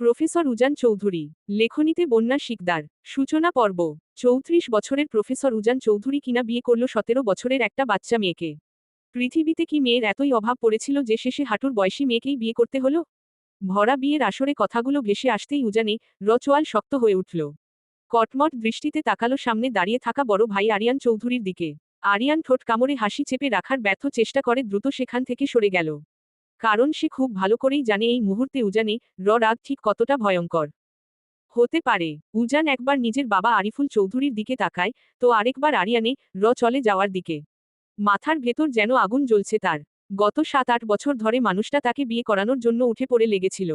Professor উজান চৌধুরী। লেখনীতে বন্যা শিকদার। সূচনা পর্ব। ৩৪ বছরের প্রফেসর উজান চৌধুরী কিনা বিয়ে করল ১৭ বছরের একটা বাচ্চা মেয়েকে। পৃথিবীতে কি মেয়ের এতই অভাব পড়েছিল যে শেষে হাঁটুর বয়সী মেয়েকেই বিয়ে করতে হলো? ভরা বিয়ের আসরে কথাগুলো ভেসে আসতেই উজানে চোয়াল শক্ত হয়ে উঠল। কটমট দৃষ্টিতে তাকালো সামনে দাঁড়িয়ে থাকা বড় ভাই আরিয়ান চৌধুরীর দিকে। আরিয়ান ঠোঁট কামড়ে হাসি চেপে রাখার ব্যর্থ চেষ্টা করে দ্রুত সেখান থেকে সরে গেল। কারণ সে খুব ভালো করেই জানে এই মুহূর্তে উজানে রাগ ঠিক কতটা ভয়ঙ্কর হতে পারে। উজান একবার নিজের বাবা আরিফুল চৌধুরীর দিকে তাকায়, তো আরেকবার আরিয়ানে চলে যাওয়ার দিকে। মাথার ভেতর যেন আগুন জ্বলছে তার। গত ৭-৮ বছর ধরে মানুষটা তাকে বিয়ে করানোর জন্য উঠে পড়ে লেগেছিল।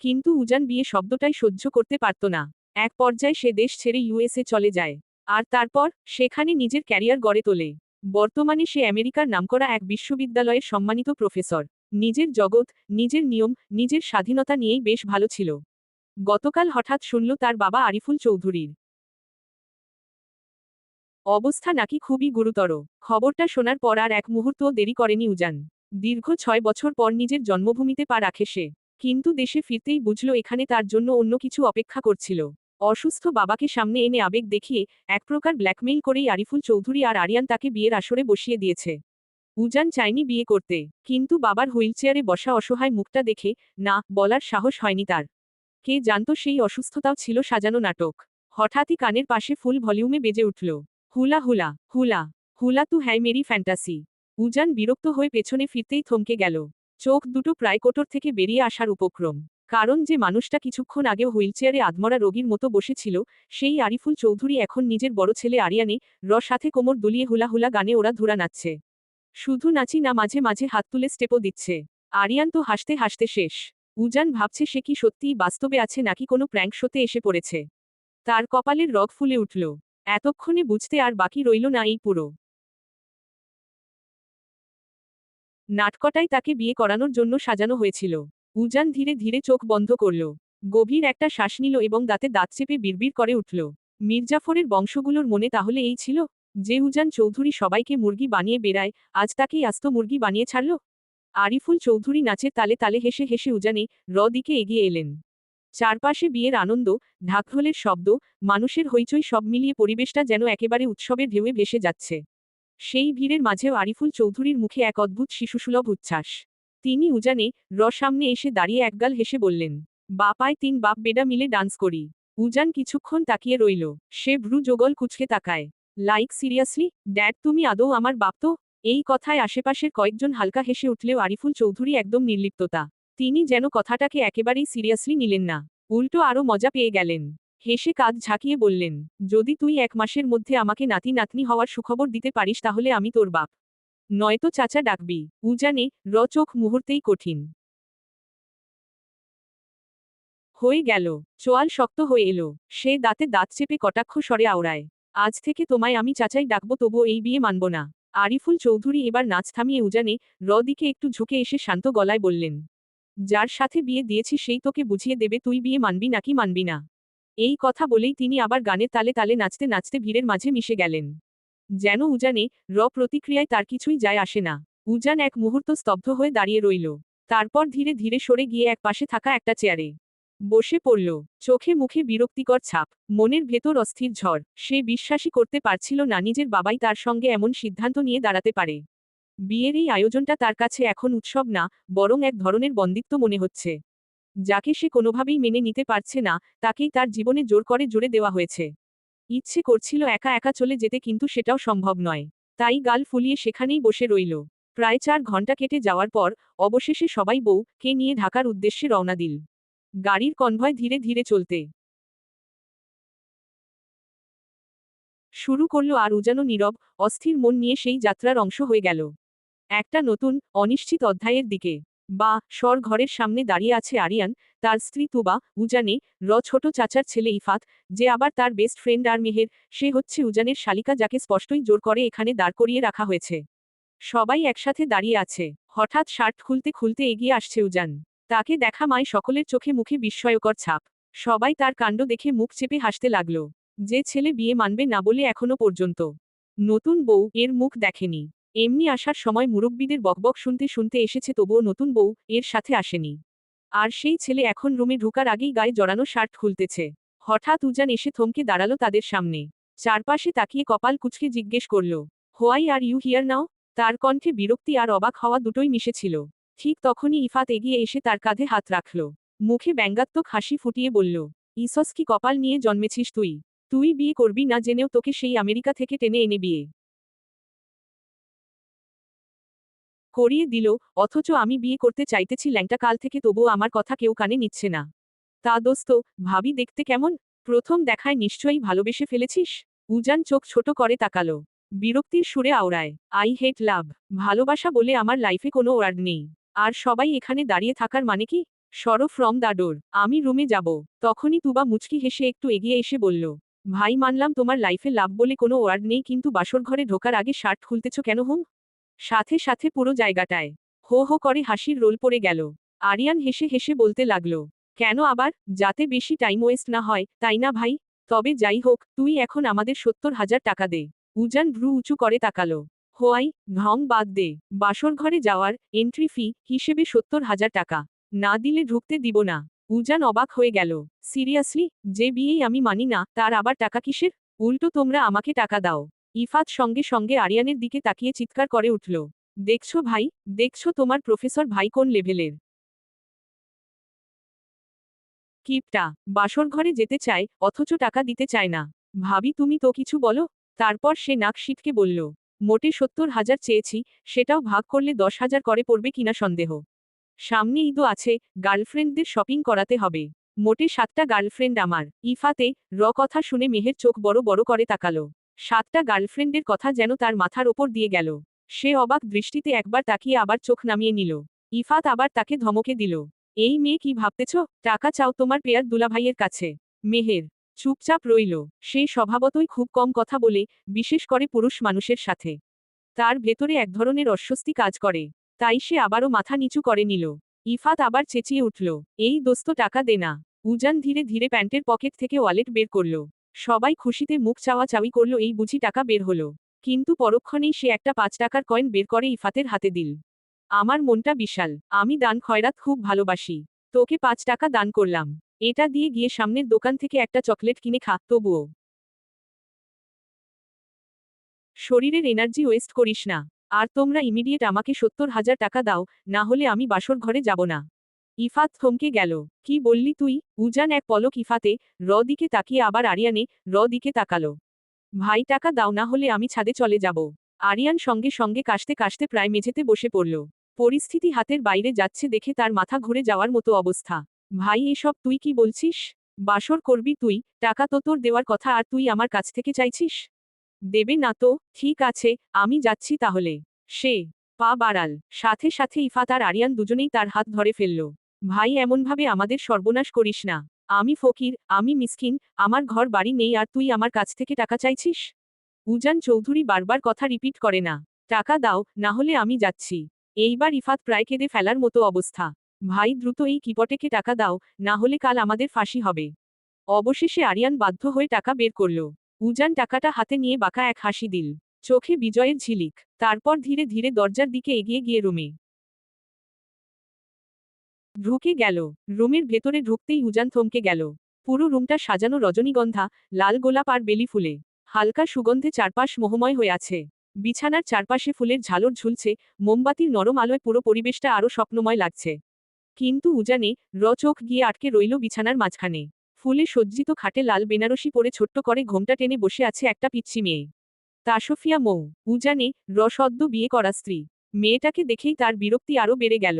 কিন্তু উজান বিয়ে শব্দটাই সহ্য করতে পারত না। এক পর্যায়ে সে দেশ ছেড়ে ইউএসএ চলে যায়। আর তারপর সেখানে নিজের ক্যারিয়ার গড়ে তোলে। বর্তমানে সে আমেরিকার নামকরা এক বিশ্ববিদ্যালয়ের সম্মানিত প্রফেসর। নিজের জগৎ, নিজের নিয়ম, নিজের স্বাধীনতা নিয়েই বেশ ভালো ছিল। গতকাল হঠাৎ শুনল তার বাবা আরিফুল চৌধুরীর অবস্থা নাকি খুবই গুরুতর। খবরটা শোনার পর আর এক মুহূর্তও দেরি করেনি উজান। দীর্ঘ ৬ বছর পর নিজের জন্মভূমিতে পা রাখে সে। কিন্তু দেশে ফিরতেই বুঝল এখানে তার জন্য অন্য কিছু অপেক্ষা করছিল। অসুস্থ বাবাকে সামনে এনে আবেগ দেখিয়ে এক প্রকার ব্ল্যাকমেইল করেই আরিফুল চৌধুরী আর আরিয়ান তাকে বিয়ের আসরে বসিয়ে দিয়েছে। উজান চায়নি বিয়ে করতে, কিন্তু বাবার হুইলচেয়ারে বসা অসহায় মুখটা দেখে না বলার সাহস হয়নি তার। কে জানত সেই অসুস্থতাও ছিল সাজানো নাটক। হঠাৎই কানের পাশে ফুল ভলিউমে বেজে উঠল। হুলা হুলা হুলা হুলা তু হ্যায় মেরি ফ্যান্টাসি। উজান বিরক্ত হয়ে পেছনে ফিরতেই থমকে গেল। চোখ দুটো প্রায় কোটর থেকে বেরিয়ে আসার উপক্রম। কারণ যে মানুষটা কিছুক্ষণ আগেও হুইলচেয়ারে আধমরা রোগীর মতো বসেছিল, সেই আরিফুল চৌধুরী এখন নিজের বড় ছেলে আরিয়ানে সাথে কোমর দুলিয়ে হুলা হুলা গানে ওরা ধুরা নাচছে। শুধু নাচি না, মাঝে মাঝে হাত তুলে স্টেপও দিচ্ছে। আরিয়ান তো হাসতে হাসতে শেষ। উজান ভাবছে সে কি সত্যিই বাস্তবে আছে নাকি কোনো প্র্যাঙ্ক শোতে এসে পড়েছে। তার কপালের রগ ফুলে উঠল। এতক্ষণে বুঝতে আর বাকি রইল না এই পুরো নাটকটাই তাকে বিয়ে করানোর জন্য সাজানো হয়েছিল। উজান ধীরে ধীরে চোখ বন্ধ করল। গভীর একটা শ্বাস নিল এবং দাঁতে দাঁত চেপে বিড়বিড় করে উঠল। মির্জাফরের বংশগুলোর মনে তাহলে এই ছিল, যে উজান চৌধুরী সবাইকে মুরগি বানিয়ে বেড়ায়, আজ তাকেই আস্ত মুরগি বানিয়ে ছাড়ল। আরিফুল চৌধুরী নাচের তালে তালে হেসে হেসে উজানে দিকে এগিয়ে এলেন। চারপাশে বিয়ের আনন্দ, ঢাকঢোলের শব্দ, মানুষের হইচই সব মিলিয়ে পরিবেশটা যেন একেবারে উৎসবের ঢেউয়ে ভেসে যাচ্ছে। সেই ভিড়ের মাঝেও আরিফুল চৌধুরীর মুখে এক অদ্ভুত শিশুসুলভ উচ্ছ্বাস। তিনি উজানে সামনে এসে দাঁড়িয়ে একগাল হেসে বললেন, বাপায় ৩ বাপ বেডা মিলে ডান্স করি। উজান কিছুক্ষণ তাকিয়ে রইল। সে ভ্রু যোগল কুচকে তাকায়। লাইক সিরিয়াসলি, ড্যাড তুমি আদৌ আমার বাপ তো? এই কথায় আশেপাশের কয়েকজন হালকা হেসে উঠলেও আরিফুল চৌধুরী একদম নির্লিপ্ততা। তিনি যেন কথাটাকে একেবারেই সিরিয়াসলি নিলেন না। উল্টো আরও মজা পেয়ে গেলেন। হেসে কাঁধ ঝাঁকিয়ে বললেন, যদি তুই ১ মাসের মধ্যে আমাকে নাতি নাতনি হওয়ার সুখবর দিতে পারিস তাহলে আমি তোর বাপ। নয়তো চাচা ডাকবি। উজানে চোখ মুহূর্তেই কঠিন হয়ে গেল। চোয়াল শক্ত হয়ে এলো। সে দাঁতে দাঁত চেপে কটাক্ষ স্বরে আওড়ায়, আজ থেকে তোমায় আমি চাচাই ডাকবো, তবুও এই বিয়ে মানব না। আরিফুল চৌধুরী এবার নাচ থামিয়ে উজানে দিকে একটু ঝুঁকে এসে শান্ত গলায় বললেন, যার সাথে বিয়ে দিয়েছি সেই তোকে বুঝিয়ে দেবে তুই বিয়ে মানবি নাকি মানবি না। এই কথা বলেই তিনি আবার গানের তালে তালে নাচতে নাচতে ভিড়ের মাঝে মিশে গেলেন। যেন উজানে প্রতিক্রিয়ায় তার কিছুই যায় আসে না। উজান এক মুহূর্ত স্তব্ধ হয়ে দাঁড়িয়ে রইল। তারপর ধীরে ধীরে সরে গিয়ে এক পাশে থাকা একটা চেয়ারে বসে পড়ল। চোখে মুখে বিরক্তিকর ছাপ, মনের ভেতর অস্থির ঝড়। সে বিশ্বাসই করতে পারছিল না নিজের বাবাই তার সঙ্গে এমন সিদ্ধান্ত নিয়ে দাঁড়াতে পারে। বিয়ের এই আয়োজনটা তার কাছে এখন উৎসব না, বরং এক ধরনের বন্দিত্ব মনে হচ্ছে। যাকে সে কোনোভাবেই মেনে নিতে পারছে না, তাকেই তার জীবনে জোর করে জুড়ে দেওয়া হয়েছে। ইচ্ছে করছিল একা একা চলে যেতে, কিন্তু সেটাও সম্ভব নয়। তাই গাল ফুলিয়ে সেখানেই বসে রইল। প্রায় ৪ ঘন্টা কেটে যাওয়ার পর অবশেষে সবাই কে নিয়ে ঢাকার উদ্দেশ্যে রওনা দিল। গাড়ির কনভয় ধীরে ধীরে চলতে শুরু করল আর উজানো নীরব, অস্থির মন নিয়ে সেই যাত্রার অংশ হয়ে গেল একটা নতুন, অনিশ্চিত অধ্যায়ের দিকে। স্বর ঘরের সামনে দাঁড়িয়ে আছে আরিয়ান, তার স্ত্রী তুবা, উজানে ছোট চাচার ছেলে ইফাত, যে আবার তার বেস্ট ফ্রেন্ড আর মেহের, সে হচ্ছে উজানের শালিকা যাকে স্পষ্টই জোর করে এখানে দাঁড় করিয়ে রাখা হয়েছে। সবাই একসাথে দাঁড়িয়ে আছে। হঠাৎ শার্ট খুলতে খুলতে এগিয়ে আসছে উজান। তাকে দেখা মায় সকলের চোখে মুখে বিস্ময়কর ছাপ। সবাই তার কাণ্ড দেখে মুখ চেপে হাসতে লাগল। যে ছেলে বিয়ে মানবে না বলে এখনো পর্যন্ত নতুন বউ এর মুখ দেখেনি। এমনি আসার সময় মুরব্বিদের বকবক শুনতে শুনতে এসেছে, তবুও নতুন বউ এর সাথে আসেনি। আর সেই ছেলে এখন রুমে ঢুকার আগেই গায়ে জড়ানো শার্ট খুলতেছে। হঠাৎ উজান এসে থমকে দাঁড়ালো তাদের সামনে। চারপাশে তাকিয়ে কপাল কুঁচকে জিজ্ঞেস করল, why are you here now? তার কণ্ঠে বিরক্তি আর অবাক হওয়া দুটোই মিশেছিল। ঠিক তখনই ইফাত এগিয়ে এসে তার কাঁধে হাত রাখল। মুখে ব্যঙ্গাত্মক হাসি ফুটিয়ে বলল, ইসস, কি কপাল নিয়ে জন্মেছিস তুই! তুই বিয়ে করবি না জেনেও তোকে সেই আমেরিকা থেকে টেনে এনে বিয়ে করিয়ে দিল, অথচ আমি বিয়ে করতে চাইতেছি ল্যাংটা কাল থেকে, তবুও আমার কথা কেউ কানে নিচ্ছে না। তা দোস্ত, ভাবি দেখতে কেমন? প্রথম দেখায় নিশ্চয়ই ভালোবেসে ফেলেছিস? উজান চোখ ছোট করে তাকালো। বিরক্তির সুরে আওড়ায়, আই হেট লাভ। ভালোবাসা বলে আমার লাইফে কোনো ওয়ার্ড নেই। আর সবাই এখানে দাঁড়িয়ে থাকার মানে কি? সরো ফ্রম দ্য ডোর, আমি রুমে যাব। তখনই তুবা মুচকি হেসে একটু এগিয়ে এসে বলল, ভাই মানলাম তোমার লাইফে লাভ বলে কোনো ওয়ার্ড নেই, কিন্তু বাসর ঘরে ঢোকার আগে শার্ট খুলতেছ কেন হুম? সাথে সাথে পুরো জায়গাটায় হো হো করে হাসির রোল পড়ে গেল। আরিয়ান হেসে হেসে বলতে লাগলো, কেন আবার? যাতে বেশি টাইম ওয়েস্ট না হয়, তাই না ভাই? তবে যাই হোক, তুই এখন আমাদের 70,000 টাকা দে। উজান ভ্রু উঁচু করে তাকালো। হোয়াই? ঢং বাদ দে। বাসর ঘরে যাওয়ার এন্ট্রি ফি হিসেবে 70,000 টাকা না দিলে ঢুকতে দিব না। উজান অবাক হয়ে গেল। সিরিয়াসলি? যে বিয়েই আমি মানি না, তার আবার টাকা কিসের? উল্টো তোমরা আমাকে টাকা দাও। ইফাত সঙ্গে সঙ্গে আরিয়ানের দিকে তাকিয়ে চিৎকার করে উঠল, দেখছো ভাই, দেখছো তোমার প্রফেসর ভাই কোন লেভেলের কিপটা! বাসর ঘরে যেতে চায়, অথচ টাকা দিতে চায় না। ভাবি তুমি তো কিছু বলো। তারপর সে নাক সিটকে বলল, মোটে 70,000 চেয়েছি, সেটাও ভাগ করলে 10,000 করে পড়বে কিনা সন্দেহ। সামনে ঈদও আছে, গার্লফ্রেন্ডদের শপিং করাতে হবে। মোটে 7টা গার্লফ্রেন্ড আমার। ইফাতে কথা শুনে মেহের চোখ বড় বড় করে তাকালো। 7টা গার্লফ্রেন্ডের কথা যেন তার মাথার ওপর দিয়ে গেল। সে অবাক দৃষ্টিতে একবার তাকিয়ে আবার চোখ নামিয়ে নিল। ইফাত আবার তাকে ধমকে দিল, এই মেয়ে কি ভাবতেছ? টাকা চাও তোমার পেয়ার দুলাভাইয়ের কাছে। মেহের চুপচাপ রইল। সে স্বভাবতই খুব কম কথা বলে, বিশেষ করে পুরুষ মানুষের সাথে। তার ভেতরে এক ধরনের অস্বস্তি কাজ করে। তাই সে আবারও মাথা নিচু করে নিল। ইফাত আবার চেঁচিয়ে উঠল, এই দোস্ত টাকা দে না। উজান ধীরে ধীরে প্যান্টের পকেট থেকে ওয়ালেট বের করল। সবাই খুশিতে মুখ চাওয়াচাওয়ি করল, এই বুঝি টাকা বের হলো। কিন্তু পরক্ষণেই সে একটা 5 টাকার কয়েন বের করে ইফাতের হাতে দিল। আমার মনটা বিশাল, আমি দান খয়রাত খুব ভালোবাসি। তোকে 5 টাকা দান করলাম। এটা দিয়ে গিয়ে সামনের দোকান থেকে একটা চকলেট কিনে খা, তবুও শরীরের এনার্জি ওয়েস্ট করিস না। আর তোমরা ইমিডিয়েট আমাকে 70,000 টাকা দাও, না হলে আমি বাসর ঘরে যাব না। ইফাত থমকে গেল। কি বললি তুই? উজান এক পলক ইফাতে দিকে তাকিয়ে আবার আরিয়ানে দিকে তাকালো। ভাই টাকা দাও, না হলে আমি ছাদে চলে যাব। আরিয়ান সঙ্গে সঙ্গে কাশতে কাশতে প্রায় মেঝেতে বসে পড়ল। পরিস্থিতি হাতের বাইরে যাচ্ছে দেখে তার মাথা ঘুরে যাওয়ার মতো অবস্থা। ভাই এসব তুই কি বলছিস? বাসর করবি তুই, টাকা তো তোর দেওয়ার কথা, আর তুই আমার কাছ থেকে চাইছিস? দেবে না তো? ঠিক আছে, আমি যাচ্ছি তাহলে। সে পা বাড়াল। সাথে সাথে ইফাত আর আরিয়ান দুজনেই তার হাত ধরে ফেলল। ভাই এমনভাবে আমাদের সর্বনাশ করিস না। আমি ফকির, আমি মিসকিন, আমার ঘর বাড়ি নেই, আর তুই আমার কাছ থেকে টাকা চাইছিস? উজান চৌধুরী বারবার কথা রিপিট করে না। টাকা দাও, না হলে আমি যাচ্ছি। এইবার ইফাত প্রায় কেঁদে ফেলার মতো অবস্থা। ভাই দ্রুত এই কিপটেকে টাকা দাও, না হলে কাল আমাদের ফাঁসি হবে। অবশেষে আরিয়ান বাধ্য হয়ে টাকা বের করল। উজান টাকাটা হাতে নিয়ে বাঁকা এক হাসি দিল। চোখে বিজয়ের ঝিলিক। তারপর ধীরে ধীরে দরজার দিকে এগিয়ে গিয়ে রুমে ঢুকে গেল। রুমের ভেতরে ঢুকতেই উজান থমকে গেল। পুরো রুমটা সাজানো রজনীগন্ধা, লাল গোলাপ আর বেলি ফুলে। হালকা সুগন্ধে চারপাশ মোহময় হয়ে আছে। বিছানার চারপাশে ফুলের ঝালর ঝুলছে, মোমবাতির নরম আলোয় পুরো পরিবেশটা আরও স্বপ্নময় লাগছে। কিন্তু উজানে চোখ গিয়ে আটকে রইল বিছানার মাঝখানে। ফুলে সজ্জিত খাটে লাল বেনারসি পরে ছোট্ট করে ঘোমটা টেনে বসে আছে একটা পিচ্চি মেয়ে। তাসফিয়া মৌ। উজানে সদ্য বিয়ে করা স্ত্রী। মেয়েটাকে দেখেই তার বিরক্তি আরও বেড়ে গেল।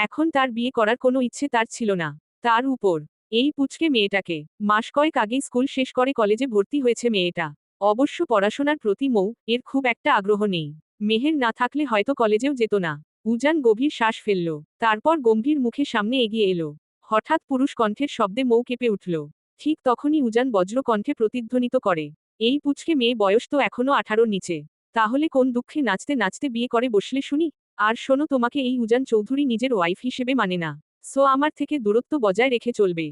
এখন তার বিয়ে করার কোনো ইচ্ছে তার ছিল না। তার উপর এই পুচকে মেয়েটাকে। মাস কয়েক আগেই স্কুল শেষ করে কলেজে ভর্তি হয়েছে মেয়েটা। অবশ্য পড়াশোনার প্রতি মৌ এর খুব একটা আগ্রহ নেই। মেহের না থাকলে হয়তো কলেজেও যেত না। উজান গভীর শ্বাস ফেলল। তারপর গম্ভীর মুখে সামনে এগিয়ে এলো। হঠাৎ পুরুষ কণ্ঠের শব্দে মৌ কেঁপে উঠল। ঠিক তখনই উজান বজ্র কণ্ঠে প্রতিধ্বনিত করে, এই পুচকে মেয়ে বয়স তো এখনো 18-র নিচে। তাহলে কোন দুঃখে নাচতে নাচতে বিয়ে করে বসলে শুনি? আর শোনো, তোমাকে এই উজান চৌধুরী নিজের ওয়াইফ হিসেবে মানে না। সো আমার থেকে দূরত্ব বজায় রেখে চলবে।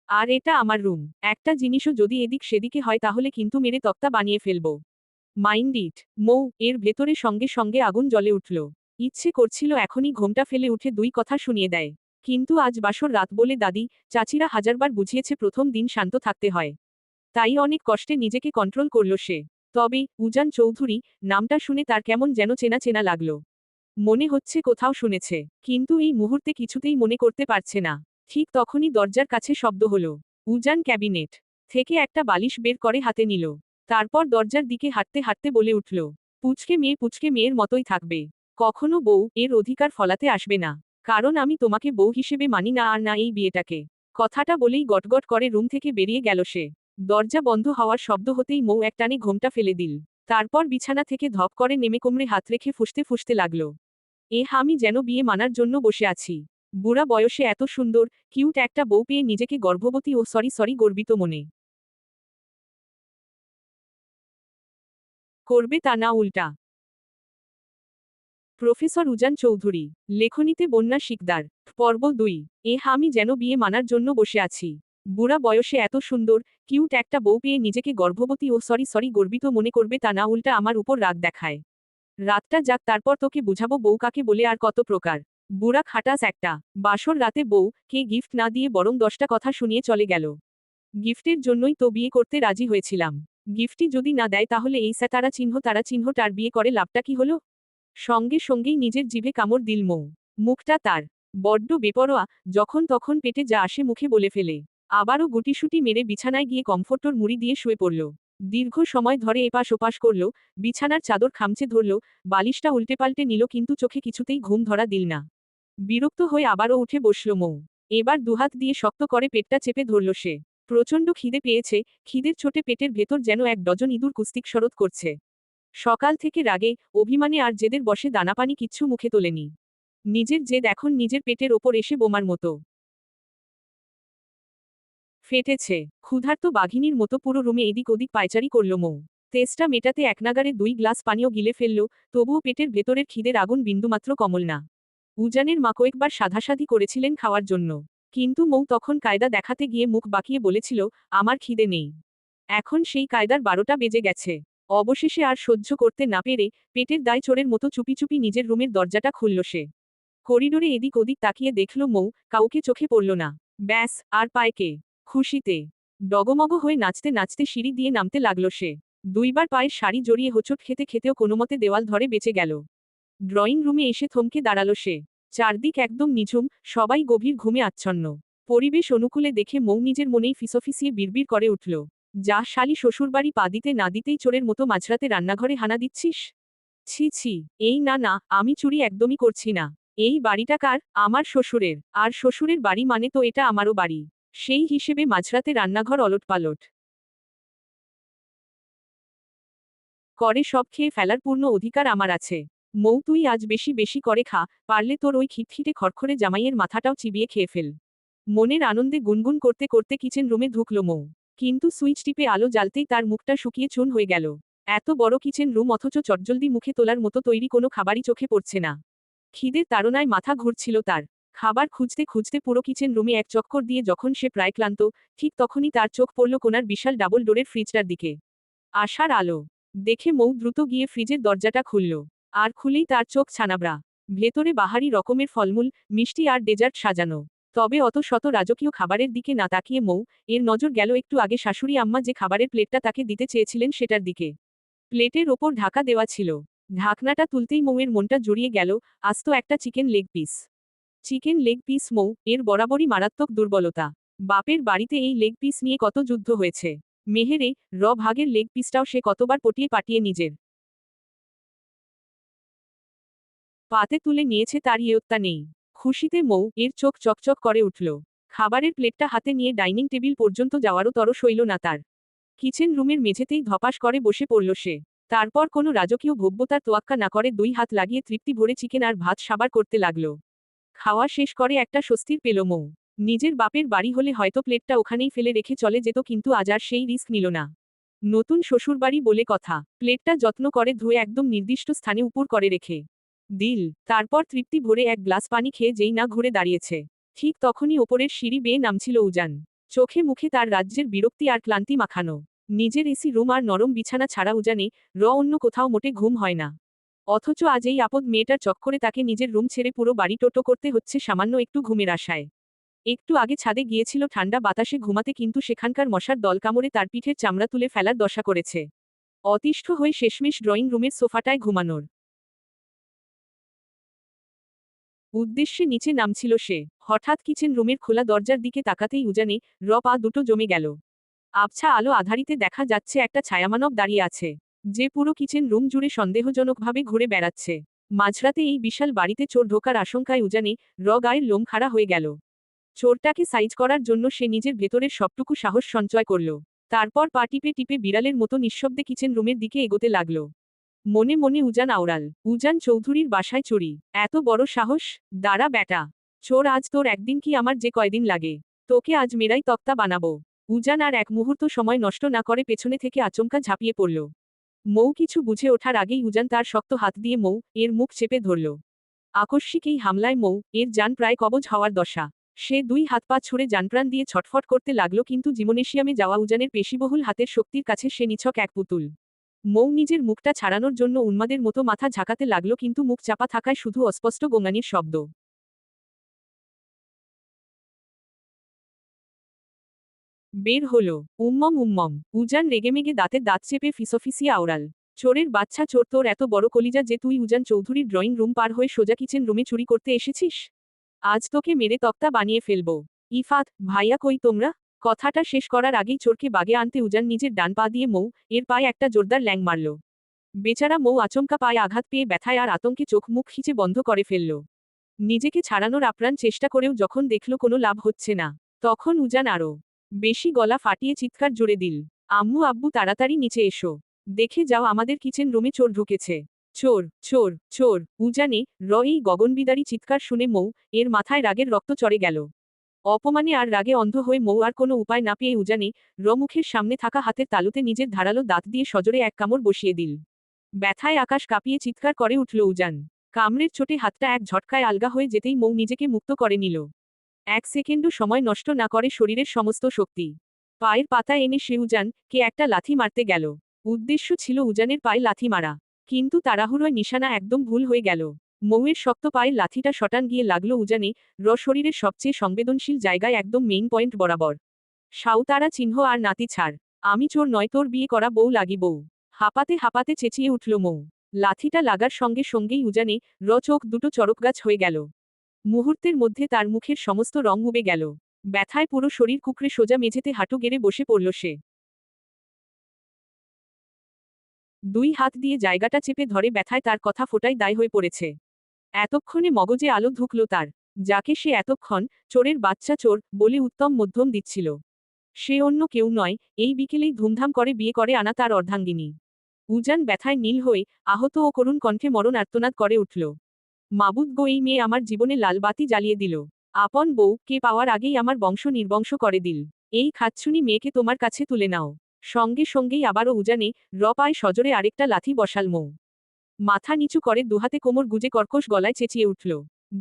আর এটা আমার রুম। একটা জিনিসও যদি এদিক সেদিকে হয় তাহলে কিন্তু মেরে তক্তা বানিয়ে ফেলবো। Mind it. মৌ এর ভেতরে সঙ্গে সঙ্গে আগুন জ্বলে উঠল। ইচ্ছে করছিল এখনই ঘোমটা ফেলে উঠে দুই কথা শুনিয়ে দেয়। কিন্তু আজ বাসর রাত বলে দাদি চাচিরা হাজারবার বুঝিয়েছে প্রথম দিন শান্ত থাকতে হয়। তাই অনেক কষ্টে নিজেকে কন্ট্রোল করল সে। তবে উজান চৌধুরী নামটা শুনে তার কেমন যেন চেনা চেনা লাগল। মনে হচ্ছে কোথাও শুনেছে, কিন্তু এই মুহূর্তে কিছুতেই মনে করতে পারছে না। ঠিক তখনই দরজার কাছে শব্দ হলো। উজান ক্যাবিনেট থেকে একটা বালিশ বের করে হাতে নিল। তারপর দরজার দিকে হাঁটতে হাঁটতে বলে উঠল, পুচকে মেয়ের মতোই থাকবে। কখনো বউ এর অধিকার ফলাতে আসবে না। কারণ আমি তোমাকে বউ হিসেবে মানি না, আর না এই বিয়েটাকে। কথাটা বলেই গটগট করে রুম থেকে বেরিয়ে গেল সে। দরজা বন্ধ হওয়ার শব্দ হতেই মৌ একটানে ঘোমটা ফেলে দিল। তারপর বিছানা থেকে ধপ করে নেমে কোমরে হাত রেখে ফুঁসতে ফুঁসতে লাগল, আমি যেন বিয়ে মানার জন্য বসে আছি। বুড়া বয়সে এত সুন্দর কিউট একটা বউ পেয়ে নিজেকে গর্ভবতী ও সরি গর্বিত মনে করবে, তা না উল্টা। প্রফেসর উজান চৌধুরী, লেখনীতে বন্যা শিকদার। পর্ব 2। আমি যেন বিয়ে মানার জন্য বসে আছি। বুড়া বয়সে এত সুন্দর কিউট একটা বউ পেয়ে নিজেকে গর্ভবতী ও সরি গর্বিত মনে করবে, তা না উল্টা আমার উপর রাগ দেখায়। রাতটা যাক, তারপর তোকে বুঝাবো বউ কাকে বলে আর কত প্রকার। বুড়া খাটাস একটা। বাসর রাতে বউ কে গিফট না দিয়ে বরং 10টা কথা শুনিয়ে চলে গেল। গিফটের জন্যই তো বিয়ে করতে রাজি হয়েছিলাম। গিফটই যদি না দেয় তাহলে এই তারা চিহ্নটার বিয়ে করে লাভটা কি হলো? সঙ্গে সঙ্গেই নিজের জিভে কামড় দিল মৌ। মুখটা তার বড্ড বেপরোয়া, যখন তখন পেটে যা আসে মুখে বলে ফেলে। আবারও গুটিসুটি মেরে বিছানায় গিয়ে কমফোর্টর মুড়ি দিয়ে শুয়ে পড়ল। দীর্ঘ সময় ধরে এপাশ ওপাশ করল, বিছানার চাদর খামচে ধরল, বালিশটা উল্টে পাল্টে নিল, কিন্তু চোখে কিছুতেই ঘুম ধরা দিল না। বিরক্ত হয়ে আবারও উঠে বসল মৌ। এবার দুহাত দিয়ে শক্ত করে পেটটা চেপে ধরল সে। প্রচণ্ড খিদে পেয়েছে, খিদের চোটে পেটের ভেতর যেন 1 ডজন ইঁদুর কুস্তিক শরৎ করছে। সকাল থেকে রাগে অভিমানে আর জেদের বসে দানাপানি কিচ্ছু মুখে তোলেনি। নিজের জেদ এখন নিজের পেটের ওপর এসে বোমার মতো ফেটেছে। ক্ষুধার্ত বাঘিনীর মতো পুরো রুমে এদিক ওদিক পায়চারি করল মৌ। তেষ্টা মেটাতে একনাগারে 2 গ্লাস পানিও গিলে ফেলল, তবুও পেটের ভেতরের খিদের আগুন বিন্দুমাত্র কমল না। উজানের মা কয়েকবার সাধাসাধি করেছিলেন খাওয়ার জন্য, কিন্তু মৌ তখন কায়দা দেখাতে গিয়ে মুখ বাঁকিয়ে বলেছিল, আমার খিদে নেই। এখন সেই কায়দার 12টা বেজে গেছে। অবশেষে আর সহ্য করতে না পেরে পেটের দায় চোরের মতো চুপি চুপি নিজের রুমের দরজাটা খুলল সে। করিডোরে এদিক ওদিক তাকিয়ে দেখল মৌ, কাউকে চোখে পড়ল না। ব্যাস, আর পায়কে খুশিতে ডগমগ হয়ে নাচতে নাচতে সিঁড়ি দিয়ে নামতে লাগল সে। 2বার পায়ের শাড়ি জড়িয়ে হোঁচট খেতে খেতেও কোনোমতে দেওয়াল ধরে বেঁচে গেল। ড্রয়িং রুমে এসে থমকে দাঁড়াল সে। চারদিক একদম নিঝুম, সবাই গভীর ঘুমে আচ্ছন্ন। পরিবেশ অনুকূলে দেখে মৌ নিজের মনেই ফিসফিসিয়ে বিড়বিড় করে উঠল, যা শালি শ্বশুরবাড়ি পা দিতে না দিতেই চোরের মতো মাঝরাতে রান্নাঘরে হানা দিচ্ছিস? ছি ছি, এই না না, আমি চুরি একদমই করছি না। এই বাড়িটা কার? আমার শ্বশুরের। আর শ্বশুরের বাড়ি মানে তো এটা আমারও বাড়ি। সেই হিসেবে মাঝরাতে রান্নাঘর ওলটপালট করে সব খেয়ে ফেলার পূর্ণ অধিকার আমার আছে। মৌ, তুই আজ বেশি বেশি করে খা, পারলে তোর ওই খিটখিটে খড়খড়ে জামাইয়ের মাথাটাও চিবিয়ে খেয়ে ফেল। মনের আনন্দে গুনগুন করতে করতে কিচেন রুমে ঢুকল মৌ। কিন্তু সুইচ টিপে আলো জ্বালতেই তার মুখটা শুকিয়ে চুন হয়ে গেল। এত বড় কিচেন রুম, অথচ চটজলদি মুখে তোলার মতো তৈরি কোনো খাবারই চোখে পড়ছে না। খিদের তাড়নায় মাথা ঘুরছিল তার। খাবার খুঁজতে খুঁজতে পুরো কিচেন রুমে এক চক্কর দিয়ে যখন সে প্রায় ক্লান্ত, ঠিক তখনই তার চোখ পড়ল কোনার বিশাল ডাবল ডোরের ফ্রিজটার দিকে। আশার আলো দেখে মৌ দ্রুত গিয়ে ফ্রিজের দরজাটা খুলল। আর খুলেই তার চোখ ছানাবড়া। ভেতরে বাহারি রকমের ফলমূল, মিষ্টি আর ডেজার্ট সাজানো। তবে অত শত রাজকীয় খাবারের দিকে না তাকিয়ে মৌ এর নজর গেল একটু আগে শাশুড়ি আম্মা যে খাবারের প্লেটটা তাকে দিতে চেয়েছিলেন সেটার দিকে। প্লেটের ওপর ঢাকা দেওয়া ছিল। ঢাকনাটা তুলতেই মৌয়ের মনটা জুড়িয়ে গেল, আস্ত একটা chicken leg piece. Chicken leg piece Mou এর বরাবরই মারাত্মক দুর্বলতা। বাপের বাড়িতে এই লেগ পিস নিয়ে কত যুদ্ধ হয়েছে। মেহেরে ভাগের লেগ পিসটাও সে কতবার পটিয়ে পাটিয়ে নিজের পাতে তুলে নিয়েছে, তার ইয়ত্তা নেই। খুশিতে মৌ এর চোখ চকচক করে উঠল। খাবারের প্লেটটা হাতে নিয়ে ডাইনিং টেবিল পর্যন্ত যাওয়ারও তরস হইল না তার। কিচেন রুমের মেঝেতেই ধপাস করে বসে পড়ল সে। তারপর কোনো রাজকীয় ভব্যতার তোয়াক্কা না করে 2 হাত লাগিয়ে তৃপ্তি ভরে চিকেন আর ভাত সাবার করতে লাগল। খাওয়া শেষ করে একটা স্বস্তির পেল মৌ। নিজের বাপের বাড়ি হলে হয়তো প্লেটটা ওখানেই ফেলে রেখে চলে যেত, কিন্তু আজ আর সেই রিস্ক নিল না। নতুন শ্বশুরবাড়ি বলে কথা, প্লেটটা যত্ন করে ধুয়ে একদম নির্দিষ্ট স্থানে উপর করে রেখে দিল। তারপর তৃপ্তি ভরে 1 গ্লাস পানি খেয়ে যেই না ঘুরে দাঁড়িয়েছে, ঠিক তখনই ওপরের সিঁড়ি বেয়ে নামছিল উজান। চোখে মুখে তার রাজ্যের বিরক্তি আর ক্লান্তি মাখানো। নিজের এসি রুম আর নরম বিছানা ছাড়া উজানে অন্য কোথাও মোটে ঘুম হয় না। অথচ আজ এই আপদ মেয়েটার চক্করে তাকে নিজের রুম ছেড়ে পুরো বাড়ি টোটো করতে হচ্ছে সামান্য একটু ঘুমের আশায়। একটু আগে ছাদে গিয়েছিল ঠান্ডা বাতাসে ঘুমাতে, কিন্তু সেখানকার মশার দল কামড়ে তার পিঠের চামড়া তুলে ফেলার দশা করেছে। অতিষ্ঠ হয়ে শেষমেশ ড্রয়িং রুমের সোফাটায় ঘুমানোর উদ্দেশ্যে নিচে নামছিল সে। হঠাৎ কিচেন রুমের খোলা দরজার দিকে তাকাতেই উজানে পা দুটো জমে গেল। আবছা আলো আধারিতে দেখা যাচ্ছে একটা ছায়ামানব দাঁড়িয়ে আছে, যে পুরো কিচেন রুম জুড়ে সন্দেহজনকভাবে ঘুরে বেড়াচ্ছে। মাঝরাতে এই বিশাল বাড়িতে চোর ঢোকার আশঙ্কায় উজানে গায়ের লোম খাড়া হয়ে গেল। চোরটাকে সাইজ করার জন্য সে নিজের ভেতরের সবটুকু সাহস সঞ্চয় করল। তারপর পা টিপে টিপে বিড়ালের মতো নিঃশব্দে কিচেন রুমের দিকে এগোতে লাগল। মনে মনে উজান আওড়াল, উজান চৌধুরীর বাসায় চুরি, এত বড় সাহস! দাঁড়া ব্যাটা, চোর, আজ তোর একদিন কি আমার যে কয়দিন লাগে, তোকে আজ মেরাই তক্তা বানাবো। উজান আর এক মুহূর্ত সময় নষ্ট না করে পেছনে থেকে আচমকা ঝাঁপিয়ে পড়ল। মৌ কিছু বুঝে ওঠার আগেই উজান তার শক্ত হাত দিয়ে এর মুখ চেপে ধরল। আকস্মিক এই হামলায় এর জান প্রায় কবজ হওয়ার দশা। সে দুই হাত পা ছুড়ে জানপ্রাণ দিয়ে ছটফট করতে লাগল, কিন্তু জিমনেশিয়ামে যাওয়া উজানের পেশিবহুল হাতের শক্তির কাছে সে নিছক এক পুতুল। নিজের মুখটা ছাড়ানোর জন্য উন্মাদের মতো মাথা ঝাঁকাতে লাগল, কিন্তু মুখ চাপা থাকায় শুধু অস্পষ্ট গোঙানির শব্দ বের হলো। উম্মম উম্মম। উজান রেগেমেগে দাঁতে দাঁত চেপে ফিসফিসিয়ে আওড়াল, চোরের বাচ্চা চোর, তোর এত বড় কলিজা যে তুই উজান চৌধুরীর ড্রয়িং রুম পার হয়ে সোজা কিচেন রুমে চুরি করতে এসেছিস? আজ তোকে মেরে তক্তা বানিয়ে ফেলবো। ইফাত, ভাইয়া কই তোমরা? কথাটা শেষ করার আগেই চোরকে বাগে আনতে উজান নিজের ডান পা দিয়ে এর পায়ে একটা জোরদার ল্যাং মারল। বেচারা আচমকা পায়ে আঘাত পেয়ে ব্যথায় আর আতঙ্কে চোখ মুখ খিচে বন্ধ করে ফেলল। নিজেকে ছাড়ানোর আপ্রাণ চেষ্টা করেও যখন দেখল কোনো লাভ হচ্ছে না, তখন উজান আরও বেশি গলা ফাটিয়ে চিৎকার জুড়ে দিল, আম্মু আব্বু তাড়াতাড়ি নিচে এসো, দেখে যাও আমাদের কিচেন রুমে চোর ঢুকেছে। চোর চোর চোর! উজানে এই গগনবিদারী চিৎকার শুনে এর মাথায় রাগের রক্ত চড়ে গেল। অপমানে আর রাগে অন্ধ হয়ে আর কোনো উপায় না পেয়ে উজানে মুখের সামনে থাকা হাতের তালুতে নিজের ধারালো দাঁত দিয়ে সজোরে এক কামড় বসিয়ে দিল। ব্যথায় আকাশ কাঁপিয়ে চিৎকার করে উঠল উজান। কামড়ের চোটে হাতটা এক ঝটকায় আলগা হয়ে যেতেই নিজেকে মুক্ত করে নিল। এক সেকেন্ডও সময় নষ্ট না করে শরীরের সমস্ত শক্তি পায়ের পাতা এনে সে উজানকে একটা লাথি মারতে গেল। উদ্দেশ্য ছিল উজানের পায়ে লাথি মারা, কিন্তু তাড়াহুড়োয় নিশানা একদম ভুল হয়ে গেল। মৌয়ের শক্ত পায়ের লাথিটা শটান গিয়ে লাগল উজানে শরীরের সবচেয়ে সংবেদনশীল জায়গায়, একদম মেইন পয়েন্ট বরাবর। সাউতারা চিহ্ন আর নাতি ছাড়, আমি চোর নয়, তোর বিয়ে করা বউ লাগি বউ। হাঁপাতে হাঁপাতে চেঁচিয়ে উঠল মৌ। লাথিটা লাগার সঙ্গে সঙ্গেই উজানে চোখ দুটো চড়কগাছ হয়ে গেল। মুহূর্তের মধ্যে তার মুখের সমস্ত রং উবে গেল। ব্যথায় পুরো শরীর কুকড়ে সোজা মেঝেতে হাঁটু গেড়ে বসে পড়ল সে। দুই হাত দিয়ে জায়গাটা চেপে ধরে, ব্যথায় তার কথা ফোটাই দায় হয়ে পড়েছে। এতক্ষণে মগজে আলো ঢুকল তার, যাকে সে এতক্ষণ চোরের বাচ্চা চোর বলে উত্তম মধ্যম দিচ্ছিল, সে অন্য কেউ নয়, এই বিকেলেই ধুমধাম করে বিয়ে করে আনা তার অর্ধাঙ্গিনী। উজান ব্যথায় নীল হয়ে আহত ও করুণ কণ্ঠে মরণ আর্তনাদ করে উঠল। মাবুদ গো, এই মেয়ে আমার জীবনে লাল বাতি জ্বালিয়ে দিল। আপন বউ কে পাওয়ার আগেই আমার বংশ নির্বংশ করে দিল। এই খাচ্ছুনি মেয়েকে তোমার কাছে তুলে নাও। সঙ্গে সঙ্গেই আবারও উজানে পায়ে সজোরে আরেকটা লাথি বসাল মৌ। মাথা নিচু করে দুহাতে কোমর গুজে কর্কশ গলায় চেঁচিয়ে উঠল,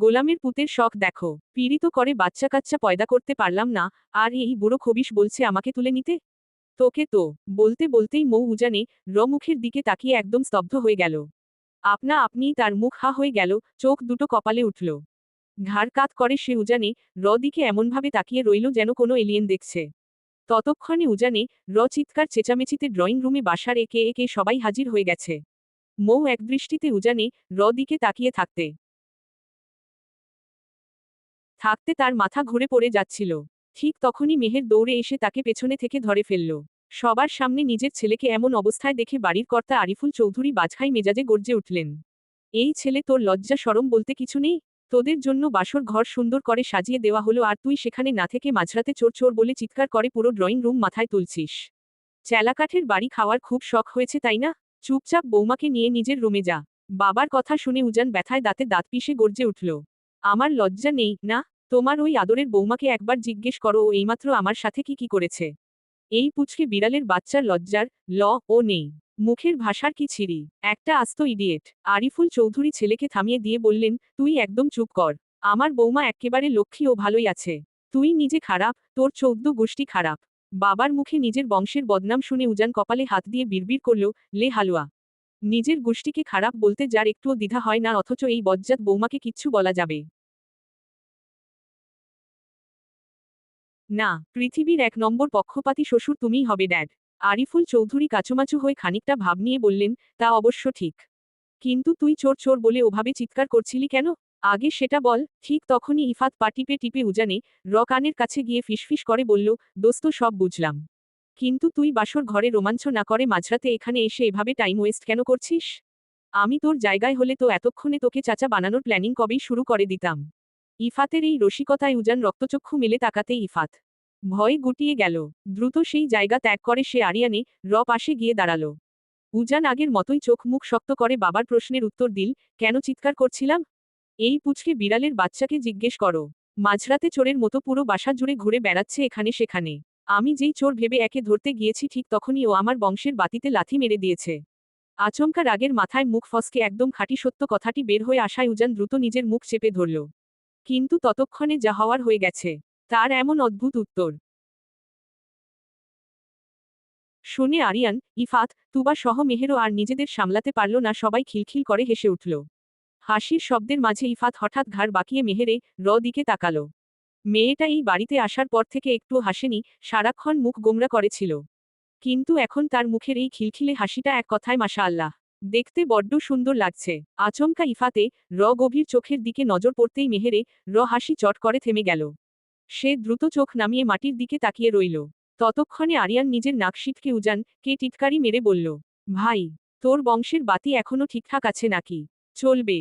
গোলামের পুতের শখ দেখো, পীড়িত করে বাচ্চা কাচ্চা পয়দা করতে পারলাম না, আর এই বুড়ো খবিশ বলছে আমাকে তুলে নিতে। তোকে তো! বলতে বলতেই উজানে মুখের দিকে তাকিয়ে একদম স্তব্ধ হয়ে গেল। আপনা আপনিই তার মুখ হা হয়ে গেল, চোখ দুটো কপালে উঠল। ঘাড় কাত করে সে উজানে দিকে এমনভাবে তাকিয়ে রইল যেন কোনো এলিয়েন দেখছে। ততক্ষণে উজানে চিৎকার চেঁচামেচিতে ড্রয়িং রুমে বাসার একে একে সবাই হাজির হয়ে গেছে। মৌ একদৃষ্টিতে উজানে দিকে তাকিয়ে থাকতে থাকতে তার মাথা ঘুরে পড়ে যাচ্ছিল। ঠিক তখনই মেহের দৌড়ে এসে তাকে পেছনে থেকে ধরে ফেলল। সবার সামনে নিজের ছেলেকে এমন অবস্থায় দেখে বাড়ির কর্তা আরিফুল চৌধুরী বাজখাই মেজাজে গর্জে উঠলেন। এই ছেলে, তোর লজ্জা শরম বলতে কিছু নেই? তোদের জন্য বাসর ঘর সুন্দর করে সাজিয়ে দেওয়া হলো, আর তুই সেখানে না থেকে মাঝরাতে চোর চোর বলে চিৎকার করে পুরো ড্রয়িং রুম মাথায় তুলছিস। চেলাকাঠের বাড়ি খাওয়ার খুব শখ হয়েছে তাই না? চুপচাপ বৌমাকে নিয়ে নিজের রুমে যা। বাবার কথা শুনে উজান ব্যথায় দাঁতে দাঁত পিষে গর্জে উঠল। আমার লজ্জা নেই না? তোমার ওই আদরের বৌমাকে একবার জিজ্ঞেস করো ও এইমাত্র আমার সাথে কি কি করেছে। এই পুচকে বিড়ালের বাচ্চার লজ্জার ও নেই, মুখের ভাষার কি ছিরি, একটা আস্ত ইডিয়েট। আরিফুল চৌধুরী ছেলেকে থামিয়ে দিয়ে বললেন, তুই একদম চুপ কর। আমার বৌমা এক্কেবারে লক্ষ্মী ও ভালোই আছে। তুই নিজে খারাপ, তোর 14 গোষ্ঠী খারাপ। বাবার মুখে নিজের বংশের বদনাম শুনে উজান কপালে হাত দিয়ে বিড়বিড় করল, লে হালুয়া। নিজের গোষ্ঠীকে খারাপ বলতে যার একটুও দ্বিধা হয় না, অথচ এই বজ্জাত বৌমাকে কিচ্ছু বলা যাবে না। পৃথিবীর 1 নম্বর পক্ষপাতী শ্বশুর তুমিই হবে ড্যাড। আরিফুল চৌধুরী কাচুমাচু হয়ে খানিকটা ভাব নিয়ে বললেন, তা অবশ্য ঠিক। কিন্তু তুই চোর চোর বলে ওভাবে চিৎকার করছিলি কেন? আগে সেটা বল। ঠিক তখনই ইফাত পা টিপে টিপে উজানে কানের কাছে গিয়ে ফিসফিস করে বলল, দোস্ত সব বুঝলাম। কিন্তু তুই বাসর ঘরে রোমাঞ্চ না করে মাঝরাতে এখানে এসে এভাবে টাইম ওয়েস্ট কেন করছিস? আমি তোর জায়গায় হলে তো এতক্ষণে তোকে চাচা বানানোর প্ল্যানিং কবেই শুরু করে দিতাম। ইফাতের এই রসিকতায় উজান রক্তচক্ষু মেলে তাকাতেই ইফাত ভয়ে গুটিয়ে গেল। দ্রুত সেই জায়গা ত্যাগ করে সে আরিয়ানে পাশে গিয়ে দাঁড়ালো। উজান আগের মতোই চোখ মুখ শক্ত করে বাবার প্রশ্নের উত্তর দিল, কেন চিৎকার করছিলাম? এই পুচকে বিড়ালের বাচ্চাকে জিজ্ঞেস করো। মাঝরাতে চোরের মতো পুরো বাসা জুড়ে ঘুরে বেড়াচ্ছে এখানে সেখানে। আমি যেই চোর ভেবে একে ধরতে গিয়েছি ঠিক তখনই ও আমার বংশের বাতিতে লাথি মেরে দিয়েছে। আচমকা রাগের মাথায় মুখ ফসকে একদম খাঁটি সত্য কথাটি বের হয়ে আসায় উজান দ্রুত নিজের মুখ চেপে ধরল। কিন্তু ততক্ষণে যা হওয়ার হয়ে গেছে। তার এমন অদ্ভুত উত্তর শুনে আরিয়ান, ইফাত, তুবা সহ মেহেরও আর নিজেদের সামলাতে পারল না, সবাই খিলখিল করে হেসে উঠল। হাসির শব্দের মাঝে ইফাত হঠাৎ ঘাড় বাঁকিয়ে মেহেরে দিকে তাকালো। মেয়েটা এই বাড়িতে আসার পর থেকে একটু হাসেনি, সারাক্ষণ মুখ গোমরা করেছিল। কিন্তু এখন তার মুখের এই খিলখিলে হাসিটা এক কথায় মাশাআল্লাহ। দেখতে বড্ড সুন্দর লাগছে। আচমকা ইফাতে গভীর চোখের দিকে নজর পড়তেই মেহেরে হাসি চট করে থেমে গেল। সে দ্রুত চোখ নামিয়ে মাটির দিকে তাকিয়ে রইল। ততক্ষণে আরিয়ান নিজের নাক সিটকে উজান কে টিটকারি মেরে বলল, ভাই, তোর বংশের বাতি এখনো ঠিকঠাক আছে নাকি? চলবে।